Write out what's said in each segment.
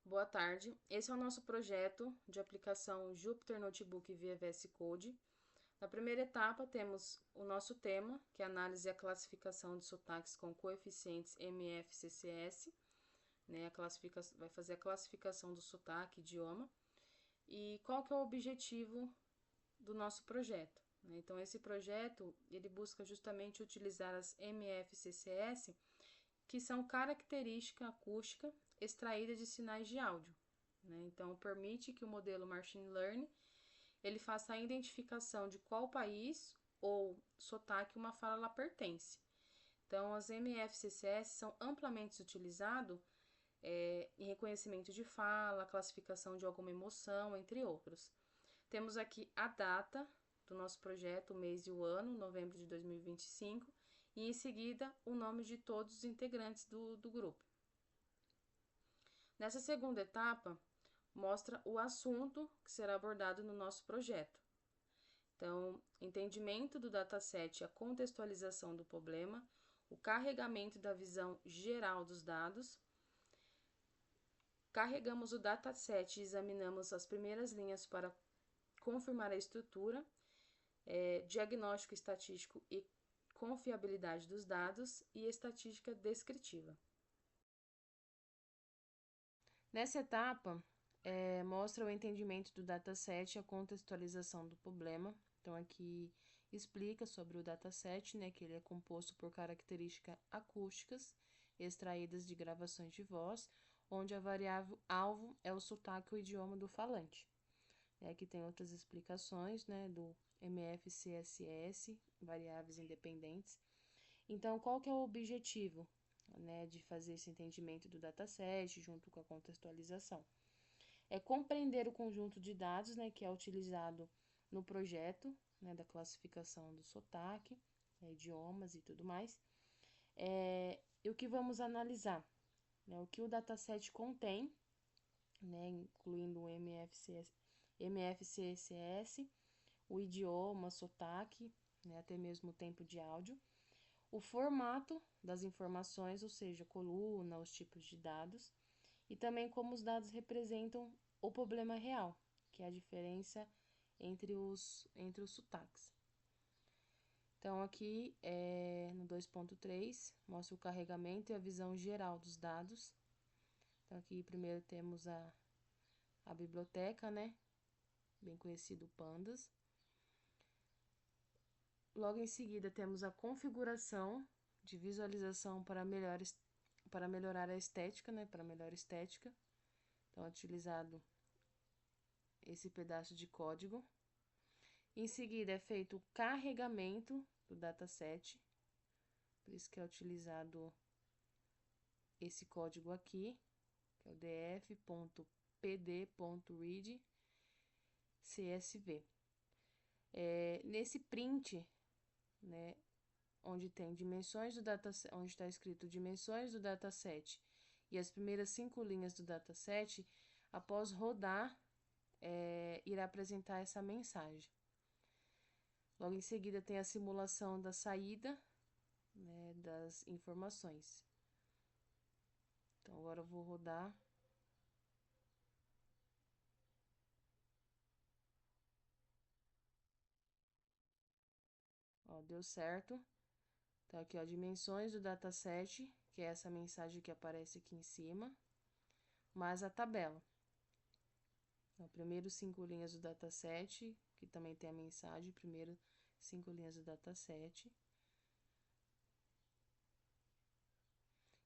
Boa tarde. Esse é o nosso projeto de aplicação Jupyter Notebook via VS Code. Na primeira etapa, temos o nosso tema, que é a análise e a classificação de sotaques com coeficientes MFCCS. Né? Vai fazer a classificação do sotaque, idioma. E qual que é o objetivo do nosso projeto? Né? Então, esse projeto, ele busca justamente utilizar as MFCCS, que são característica acústica extraída de sinais de áudio. Né? Então, permite que o modelo Machine Learning ele faça a identificação de qual país ou sotaque uma fala lá pertence. Então, as MFCCS são amplamente utilizadas em reconhecimento de fala, classificação de alguma emoção, entre outros. Temos aqui a data do nosso projeto, o mês e o ano, novembro de 2025, e em seguida o nome de todos os integrantes do grupo. Nessa segunda etapa, mostra o assunto que será abordado no nosso projeto. Então, entendimento do dataset e a contextualização do problema, o carregamento da visão geral dos dados. Carregamos o dataset e examinamos as primeiras linhas para confirmar a estrutura, diagnóstico estatístico e confiabilidade dos dados e estatística descritiva. Nessa etapa, mostra o entendimento do dataset e a contextualização do problema. Então, aqui explica sobre o dataset, né, que ele é composto por características acústicas extraídas de gravações de voz, onde a variável alvo é o sotaque ou idioma do falante. Aqui tem outras explicações, né, do MFCSS, variáveis independentes. Então, qual que é o objetivo, né, de fazer esse entendimento do dataset junto com a contextualização? É compreender o conjunto de dados, né, que é utilizado no projeto, né, da classificação do sotaque, idiomas e tudo mais. E o que vamos analisar? Né, o que o dataset contém, né, incluindo o MFCSS, o idioma, sotaque, né, até mesmo o tempo de áudio, o formato das informações, ou seja, coluna, os tipos de dados, e também como os dados representam o problema real, que é a diferença entre os sotaques. Então, aqui no 2.3 mostra o carregamento e a visão geral dos dados. Então, aqui primeiro temos a biblioteca, né? Bem conhecido Pandas. Logo em seguida, temos a configuração de visualização para melhorar a estética, né? Para melhor estética. Então, é utilizado esse pedaço de código. Em seguida, é feito o carregamento do dataset. Por isso que é utilizado esse código aqui, que é o df.pd.read CSV. Nesse print, né, onde tem dimensões do dataset, onde está escrito dimensões do dataset e as primeiras 5 linhas do dataset, após rodar, irá apresentar essa mensagem. Logo em seguida tem a simulação da saída, né, das informações. Então agora eu vou rodar. Ó, deu certo. Então, aqui, ó, dimensões do dataset, que é essa mensagem que aparece aqui em cima, mais a tabela. Então, primeiro 5 linhas do dataset, que também tem a mensagem, primeiro 5 linhas do dataset.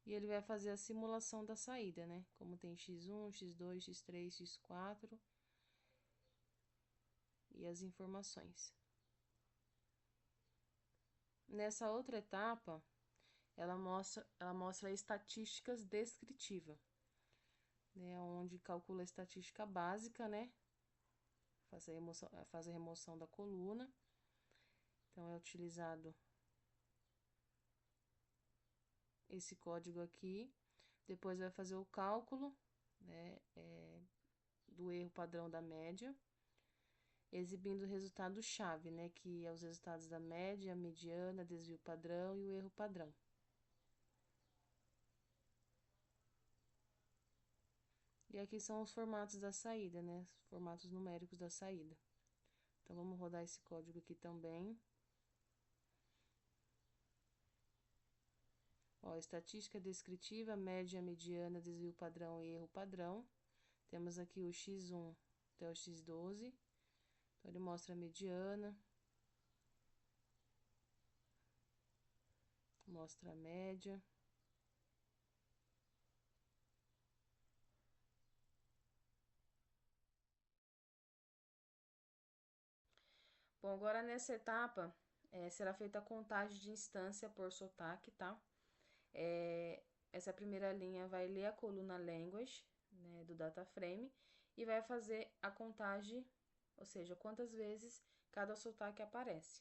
E ele vai fazer a simulação da saída, né? Como tem x1, x2, x3, x4 e as informações. Nessa outra etapa, ela mostra estatísticas descritivas, né, onde calcula a estatística básica, né, faz a remoção da coluna. Então, é utilizado esse código aqui. Depois vai fazer o cálculo, né, do erro padrão da média, exibindo o resultado-chave, né, que é os resultados da média, mediana, desvio padrão e o erro padrão. E E aqui são os formatos da saída, né? Os formatos numéricos da saída. Então, vamos rodar esse código aqui também. Ó, estatística descritiva, média, mediana, desvio padrão e erro padrão. Temos aqui o X1 até o X12. Então, ele mostra a mediana. Mostra a média. Bom, agora nessa etapa, será feita a contagem de instância por sotaque, tá? Essa primeira linha vai ler a coluna language, né, do data frame, e vai fazer a contagem, ou seja, quantas vezes cada sotaque aparece.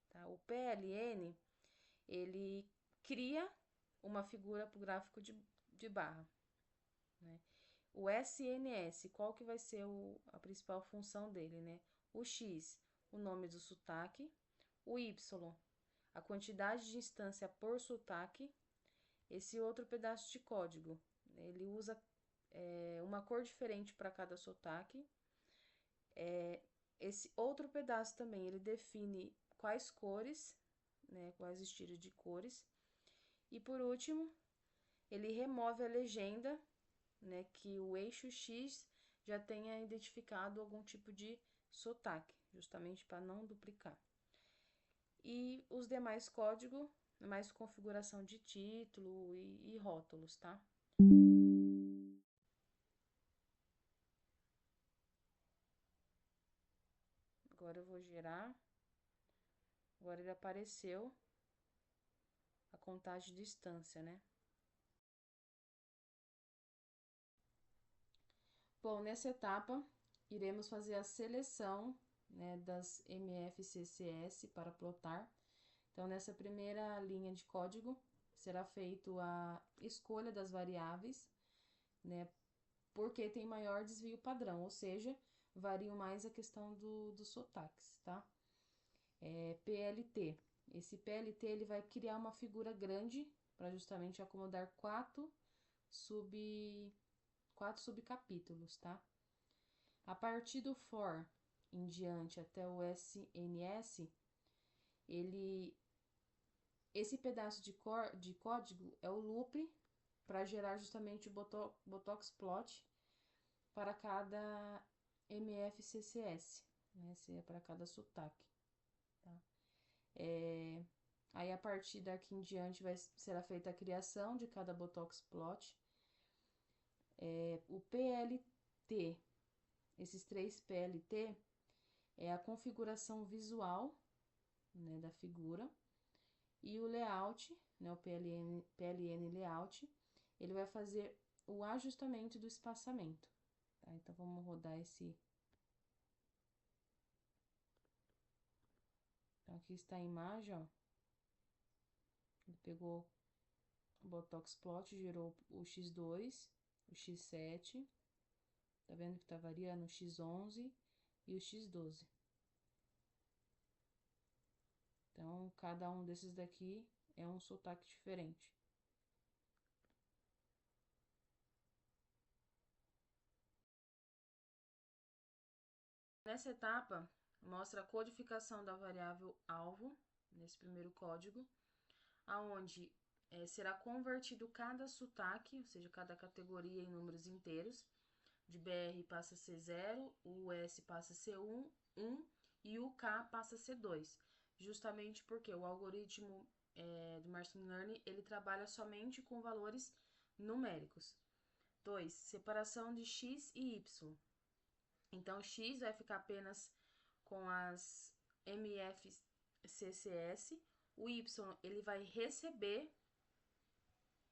Tá? O PLN, ele cria uma figura para o gráfico de barra. Né? O SNS, qual que vai ser a principal função dele, né? O X, o nome do sotaque. O Y, a quantidade de instância por sotaque. Esse outro pedaço de código, ele usa uma cor diferente para cada sotaque. Esse outro pedaço também, ele define quais cores, né, quais estilos de cores. E por último, ele remove a legenda, né, que o eixo X já tenha identificado algum tipo de sotaque, justamente para não duplicar. E os demais códigos, mais configuração de título e rótulos, tá? Agora eu vou gerar. Agora ele apareceu a contagem de distância, né? Bom, nessa etapa, iremos fazer a seleção, né, das MFCCS para plotar. Então, nessa primeira linha de código, será feita a escolha das variáveis, né, porque tem maior desvio padrão, ou seja, varia mais a questão dos sotaques, tá? PLT. Esse PLT ele vai criar uma figura grande para justamente acomodar quatro subcapítulos, tá? A partir do for em diante até o SNS, esse pedaço de código é o loop para gerar justamente o botoxplot para cada MFCCS, né? Se é para cada sotaque, tá? Aí, a partir daqui em diante, será feita a criação de cada botoxplot. O PLT, esses 3 PLT, é a configuração visual, né, da figura. E o layout, né, o PLN layout, ele vai fazer o ajustamento do espaçamento. Tá? Então, vamos rodar esse. Então, aqui está a imagem, ó. Ele pegou o botoxplot, gerou o X2, o X7. Tá vendo que tá variando o X11 e o X12. Então, cada um desses daqui é um sotaque diferente. Nessa etapa, mostra a codificação da variável alvo, nesse primeiro código, aonde será convertido cada sotaque, ou seja, cada categoria em números inteiros. De BR passa a ser 0, o US passa a ser 1 e o K passa a ser 2. Justamente porque o algoritmo do Machine Learning, ele trabalha somente com valores numéricos. 2. Separação de X e Y. Então, X vai ficar apenas com as MFCCS. O Y, ele vai receber,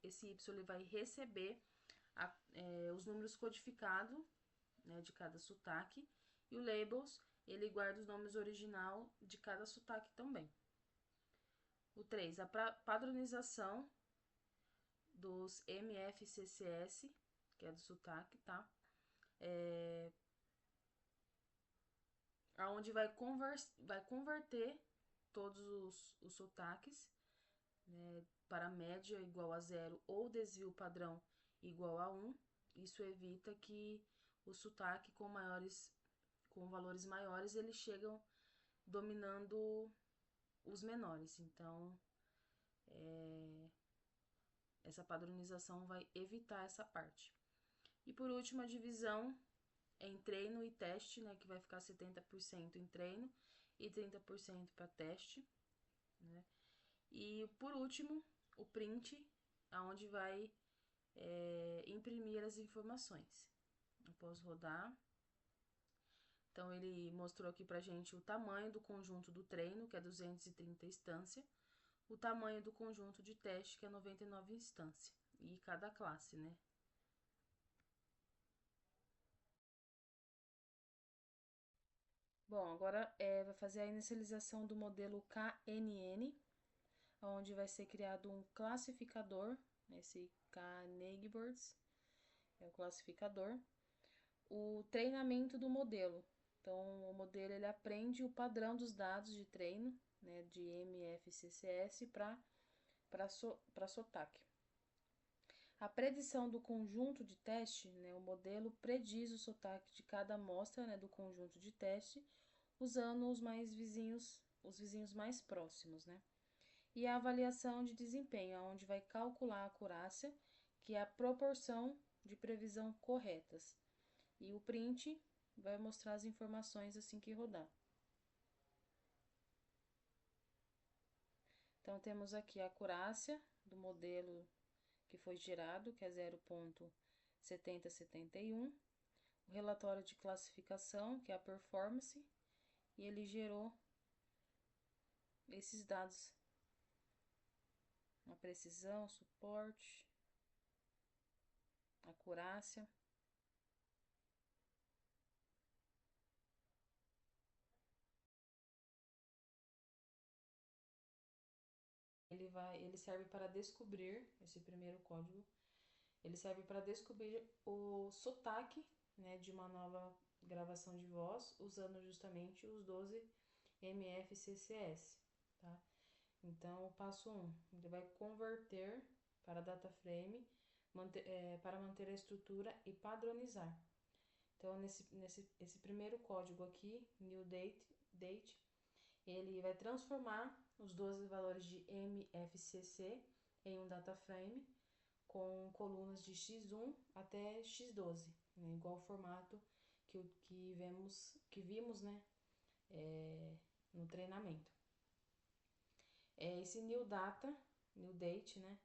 esse Y ele vai receber os números codificados, né, de cada sotaque. E o labels, ele guarda os nomes original de cada sotaque também. O 3, a padronização dos MFCCS, que é do sotaque, tá? Onde vai converter todos os sotaques, né, para média igual a 0 ou desvio padrão igual a 1. isso evita que o sotaque com valores maiores, eles chegam dominando os menores. Então, essa padronização vai evitar essa parte. E por último, a divisão em treino e teste, né, que vai ficar 70% em treino e 30% para teste, né? E por último, o print, aonde vai imprimir as informações. Após rodar, então ele mostrou aqui pra gente o tamanho do conjunto do treino, que é 230 instância, o tamanho do conjunto de teste, que é 99 instância, e cada classe, né? Bom, agora vai fazer a inicialização do modelo KNN, onde vai ser criado um classificador, esse KNagbirds, é o classificador. O treinamento do modelo. Então, o modelo ele aprende o padrão dos dados de treino, né, de MFCCS para sotaque. A predição do conjunto de teste, né, o modelo prediz o sotaque de cada amostra, né, do conjunto de teste, usando os vizinhos mais próximos, né? E a avaliação de desempenho, onde vai calcular a acurácia, que é a proporção de previsão corretas. E o print vai mostrar as informações assim que rodar. Então, temos aqui a acurácia do modelo que foi gerado, que é 0.7071, o relatório de classificação, que é a performance, e ele gerou esses dados: a precisão, suporte, acurácia. Ele serve para descobrir, esse primeiro código, ele serve para descobrir o sotaque, né, de uma nova gravação de voz, usando justamente os 12 MFCCS, tá? Então, o passo 1, ele vai converter para data frame, para manter a estrutura e padronizar. Então, esse primeiro código aqui, new date, ele vai transformar os 12 valores de MFCC em um data frame com colunas de x1 até x12, né, igual ao formato que vimos, né, no treinamento. Esse new date, né,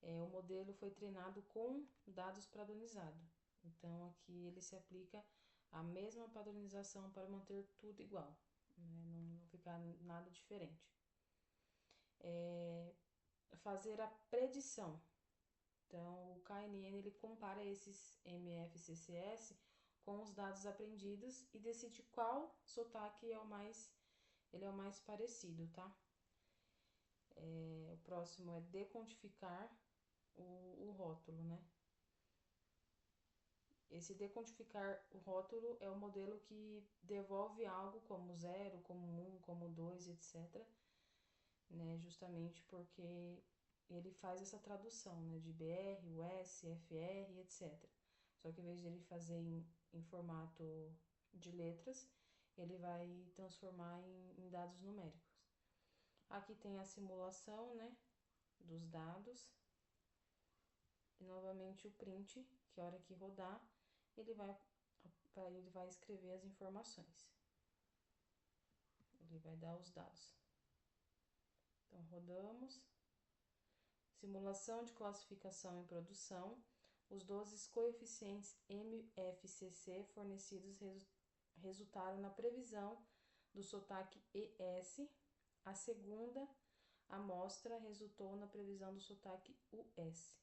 o modelo foi treinado com dados padronizados. Então, aqui ele se aplica a mesma padronização para manter tudo igual, né, não ficar nada diferente. Fazer a predição. Então, o KNN ele compara esses MFCCS com os dados aprendidos e decide qual sotaque é o mais parecido, tá? O próximo é decodificar o rótulo, né? Esse decodificar o rótulo é o modelo que devolve algo como 0, como 1, como 2, etc., né? Justamente porque ele faz essa tradução, né, de BR, US, FR, etc. Só que em vez de ele fazer em formato de letras, ele vai transformar em dados numéricos. Aqui tem a simulação, né, dos dados. E novamente o print, que a hora que rodar, ele vai escrever as informações. Ele vai dar os dados. Então, rodamos. Simulação de classificação e produção. Os 12 coeficientes MFCC fornecidos resultaram na previsão do sotaque ES. A segunda amostra resultou na previsão do sotaque US.